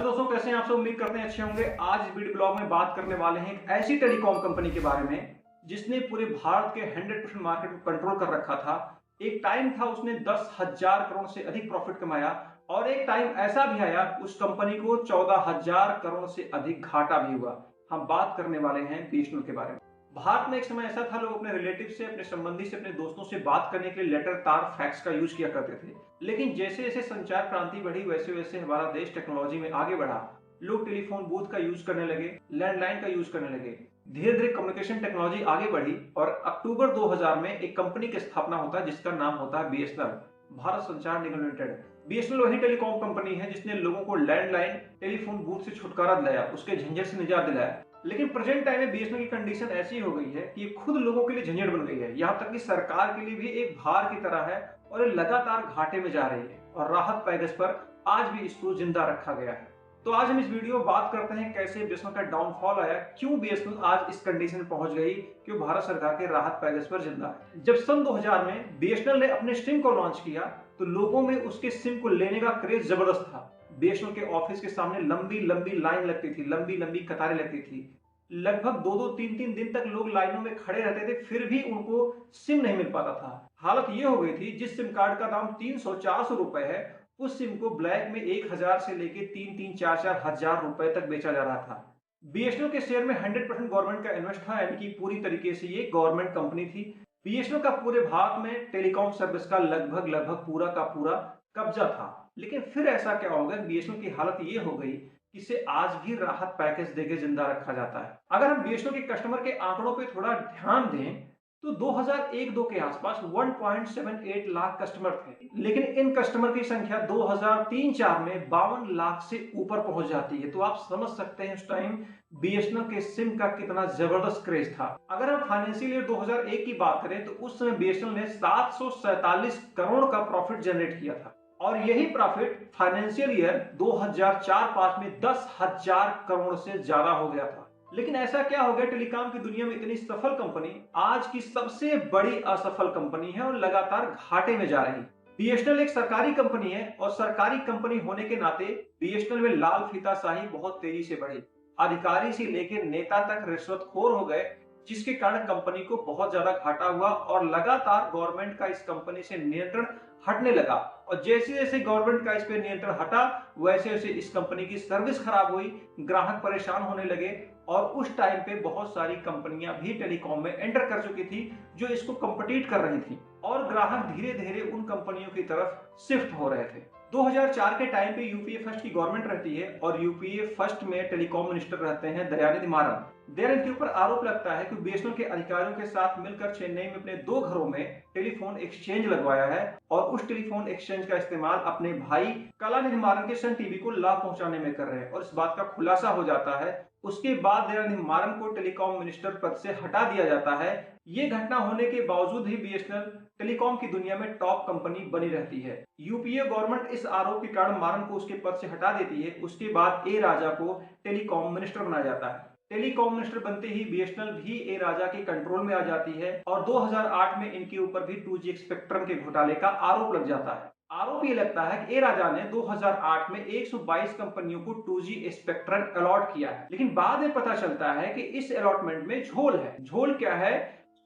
Hello दोस्तों, कैसे हैं आप सब। उम्मीद करते हैं अच्छे होंगे। आज इस वीडियो ब्लॉग में बात करने वाले हैं एक ऐसी टेलीकॉम कंपनी के बारे में जिसने पूरे भारत के 100% मार्केट को कंट्रोल कर रखा था। एक टाइम था उसने 10,000 करोड़ से अधिक प्रॉफिट कमाया और एक टाइम ऐसा भी आया उस कंपनी को 14,000 करोड़ से अधिक घाटा भी हुआ। हम बात करने वाले हैं बीएसएनएल के बारे में। भारत में एक समय ऐसा था, लोग अपने रिलेटिव से, अपने संबंधी से, अपने दोस्तों से बात करने के लिए लेटर, तार, फैक्स का यूज किया करते थे। लेकिन जैसे जैसे संचार क्रांति बढ़ी वैसे वैसे हमारा देश टेक्नोलॉजी में आगे बढ़ा। लोग टेलीफोन बूथ का यूज करने लगे, लैंडलाइन का यूज करने लगे। धीरे धीरे कम्युनिकेशन टेक्नोलॉजी आगे बढ़ी और अक्टूबर 2000 में एक कंपनी की स्थापना होता है जिसका नाम होता है बीएसएनएल, भारत संचार निगम लिमिटेड। बीएसएनएल वही टेलीकॉम कंपनी है जिसने लोगों को लैंडलाइन टेलीफोन बूथ से छुटकारा दिलाया, उसके झंझट से निजात दिलाया। लेकिन प्रेजेंट टाइम में बीएसएनएल की कंडीशन ऐसी हो गई है कि ये खुद लोगों के लिए झंझट बन गई है, यहाँ तक कि सरकार के लिए भी एक भार की तरह है और ये लगातार घाटे में जा रही है और राहत पैकेज पर आज भी इसको जिंदा रखा गया है। तो आज हम इस वीडियो में बात करते हैं कैसे बीएसएनएल का डाउनफॉल आया, क्यों बीएसएनएल आज इस कंडीशन में पहुंच गई कि भारत सरकार के राहत पैकेज पर जिंदा है। जब सन 2000 में बीएसएनएल ने अपने सिम को लॉन्च किया तो लोगों में उसके सिम को लेने का क्रेज जबरदस्त था। बीएसएनएल के ऑफिस के सामने लंबी लंबी लाइन लगती थी, लंबी लंबी कतारें लगती थी। लगभग 2-2, 3-3 दिन तक लोग लाइनों में खड़े रहते थे, फिर भी उनको सिम नहीं मिल पाता था। हालत ये हो गई थी, जिस सिम कार्ड का दाम 300-400 रुपए है, उस सिम को ब्लैक में 1,000 से लेके 3-3, 4-4 हजार रुपए तक बेचा जा रहा था। बीएसएनएल के शेयर में 100% गवर्नमेंट का इन्वेस्ट था, यानी कि पूरी तरीके से ये गवर्नमेंट कंपनी थी। बीएसएनएल का पूरे भारत में टेलीकॉम सर्विस का लगभग लगभग पूरा का पूरा कब्जा था। लेकिन फिर ऐसा क्या होगा, बीएसएनएल की हालत ये हो गई कि इसे आज भी राहत पैकेज देके जिंदा रखा जाता है। अगर हम बीएसएनएल के कस्टमर के आंकड़ों पे थोड़ा ध्यान दें तो 2001-2 के आसपास 1.78 लाख कस्टमर थे, लेकिन इन कस्टमर की संख्या 2003-4 में 52 लाख से ऊपर पहुंच जाती है। तो आप समझ सकते हैं उस टाइम बीएसएनएल के सिम का कितना जबरदस्त क्रेज था। अगर हम फाइनेंशियल ईयर 2001 की बात करें तो उस समय बीएसएनएल ने 747 करोड़ का प्रॉफिट जनरेट किया था और यही प्रॉफिट फाइनेंशियल ईयर 2004-5 में 10,000 करोड़ से ज्यादा हो गया था। लेकिन ऐसा क्या हो गया, टेलीकॉम की दुनिया में इतनी सफल कंपनी आज की सबसे बड़ी असफल कंपनी है और लगातार घाटे में जा रही है। बीएसएनएल एक सरकारी कंपनी है और सरकारी कंपनी होने के नाते बीएसएनएल में लाल फीताशाही बहुत तेजी से बढ़ी। अधिकारी से लेकर नेता तक रिश्वतखोर हो गए, जिसके कारण कंपनी को बहुत ज्यादा घाटा हुआ और लगातार गवर्नमेंट का इस कंपनी से नियंत्रण हटने लगा। और जैसे जैसे गवर्नमेंट का इस पे नियंत्रण हटा वैसे वैसे इस कंपनी की सर्विस खराब हुई, ग्राहक परेशान होने लगे और उस टाइम पे बहुत सारी कंपनियां भी टेलीकॉम में एंटर कर चुकी थी जो इसको कम्पिटिट कर रही थी और ग्राहक धीरे धीरे उन कंपनियों की तरफ शिफ्ट हो रहे थे। 2004 के टाइम पे यूपीए फर्स्ट की गवर्नमेंट रहती है और यूपीए फर्स्ट में टेलीकॉम मिनिस्टर रहते हैं दयानिधि मारन। दयानिधि के ऊपर आरोप लगता है कि बीएसएनएल के अधिकारियों के साथ मिलकर चेन्नई में अपने 2 घरों में टेलीफोन एक्सचेंज लगवाया है और उस टेलीफोन एक्सचेंज का इस्तेमाल अपने भाई कलानिधि मारन के सन टीवी को लाभ पहुंचाने में कर रहे हैं और इस बात का खुलासा हो जाता है। उसके बाद दयानिधि मारन को टेलीकॉम मिनिस्टर पद से हटा दिया जाता है। ये घटना होने के बावजूद ही बीएसएनएल टेलीकॉम की दुनिया में टॉप कंपनी बनी रहती है। यूपीए गवर्नमेंट इस आरोप के कारण मारन को उसके पद से हटा देती है। उसके बाद ए राजा को टेलीकॉम मिनिस्टर बनाया जाता है। टेलीकॉम मिनिस्टर बनते ही बीएसएनएल भी ए राजा के कंट्रोल में आ जाती है और 2008 में इनके ऊपर भी 2G स्पेक्ट्रम के घोटाले का आरोप लग जाता है। आरोप ये लगता है कि ए राजा ने 2008 में 122 कंपनियों को 2G स्पेक्ट्रम अलॉट किया है, लेकिन बाद में पता चलता है कि इस अलॉटमेंट में झोल है। झोल क्या है,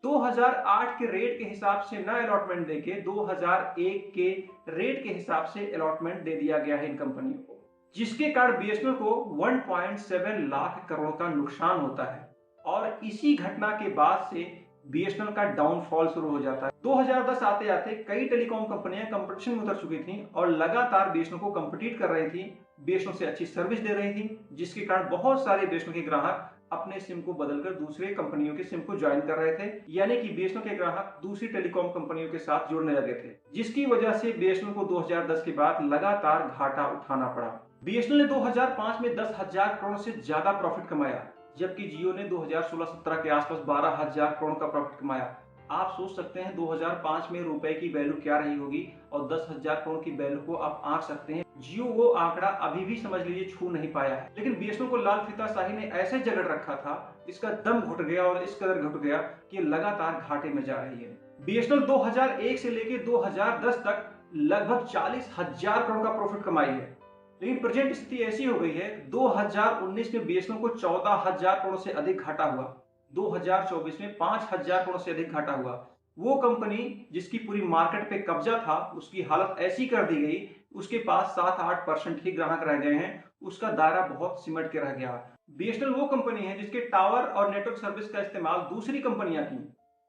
2008 के रेट के हिसाब से न अलॉटमेंट देके 2001 के रेट के हिसाब से अलॉटमेंट दे दिया गया है इन कंपनियों को, जिसके कारण बीएसएनएल को 1.7 लाख करोड़ का नुकसान होता है और इसी घटना के बाद से बीएसएनएल का डाउनफॉल शुरू हो जाता है। 2010 आते आते कई टेलीकॉम कंपनियां कंपटीशन में उतर चुकी थीं और लगातार बीएसएनएल को कम्पिटिट कर रही थी, बीएसएनएल से अच्छी सर्विस दे रही थी, जिसके कारण बहुत सारे बीएसएनएल के ग्राहक अपने सिम को बदलकर दूसरे कंपनियों के सिम को ज्वाइन कर रहे थे, यानी कि बीएसएनएल के ग्राहक दूसरी टेलीकॉम कंपनियों के साथ जुड़ने लगे थे, जिसकी वजह से बीएसएनएल को 2010 के बाद लगातार घाटा उठाना पड़ा। बीएसएनएल ने 2005 में 10,000 करोड़ से ज्यादा प्रॉफिट कमाया, जबकि जियो ने 2016-17 के आसपास 12,000 करोड़ का प्रॉफिट कमाया। आप सोच सकते हैं 2005 में रुपए की वैल्यू क्या रही होगी और 10,000 करोड़ की वैल्यू को आप आंक सकते हैं। जियो वो आंकड़ा अभी भी समझ लीजिए छू नहीं पाया है, लेकिन बीएसएनएल को लाल फीताशाही ने ऐसे जकड़ रखा था, इसका दम घुट गया और इस कदर घुट गया कि लगातार घाटे में जा रही है। बीएसएनएल 2001 से लेकर 2010 तक लगभग 40,000 करोड़ का प्रॉफिट कमाई है। लेकिन प्रेजेंट स्थिति ऐसी हो गई है, 2019 में बीएसएनएल को 14,000 करोड़ से अधिक घाटा हुआ, 2024 में 5,000 करोड़ से अधिक घाटा हुआ। वो कंपनी जिसकी पूरी मार्केट पे कब्जा था, उसकी हालत ऐसी कर दी गई, उसके पास 7-8% ही ग्राहक रह गए हैं, उसका दायरा बहुत सिमट के रह गया। बीएसएनएल वो कंपनी है जिसके टावर और नेटवर्क सर्विस का इस्तेमाल दूसरी कंपनियां की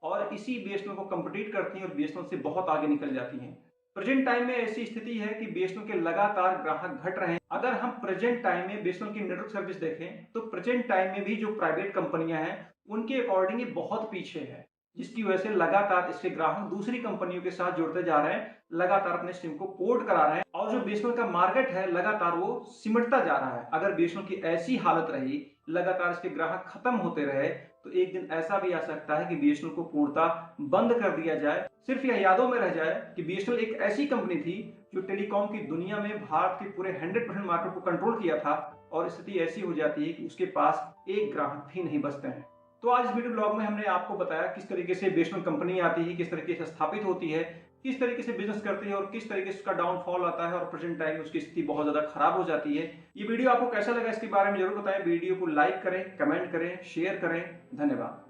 और इसी बीएसएनएल को कम्पिटिट करती हैं और बीएसएनएल से बहुत आगे निकल जाती हैं। प्रेजेंट टाइम में ऐसी स्थिति है कि बीएसएनएल के लगातार ग्राहक घट रहे हैं। अगर हम प्रेजेंट टाइम में बीएसएनएल की नेटवर्क सर्विस देखें तो प्रेजेंट टाइम में भी जो प्राइवेट कंपनियां हैं उनके अकॉर्डिंग ये बहुत पीछे है, जिसकी वजह से लगातार इसके ग्राहक दूसरी कंपनियों के साथ जुड़ते जा रहे हैं, लगातार अपने सिम को पोर्ट करा रहे हैं और जो बीएसएनएल का मार्केट है लगातार वो सिमटता जा रहा है। अगर बीएसएनएल की ऐसी हालत रही, लगातार इसके ग्राहक खत्म होते रहे, तो एक दिन ऐसा भी आ सकता है कि बीएसएनएल को पूर्णतः बंद कर दिया जाए। सिर्फ यह यादों में रह जाए कि बीएसएनएल एक ऐसी कंपनी थी जो टेलीकॉम की दुनिया में भारत के पूरे 100% मार्केट को कंट्रोल किया था और स्थिति ऐसी हो जाती है कि उसके पास एक ग्राहक भी नहीं बचते हैं। तो आज इस वीडियो ब्लॉग में हमने आपको बताया किस तरीके से बीएसएनएल कंपनी आती है, किस तरीके से स्थापित होती है, किस तरीके से बिजनेस करती है और किस तरीके से उसका डाउनफॉल आता है और प्रेजेंट टाइम में उसकी स्थिति बहुत ज्यादा खराब हो जाती है। ये वीडियो आपको कैसा लगा इसके बारे में जरूर बताएं। वीडियो को लाइक करें, कमेंट करें, शेयर करें। धन्यवाद।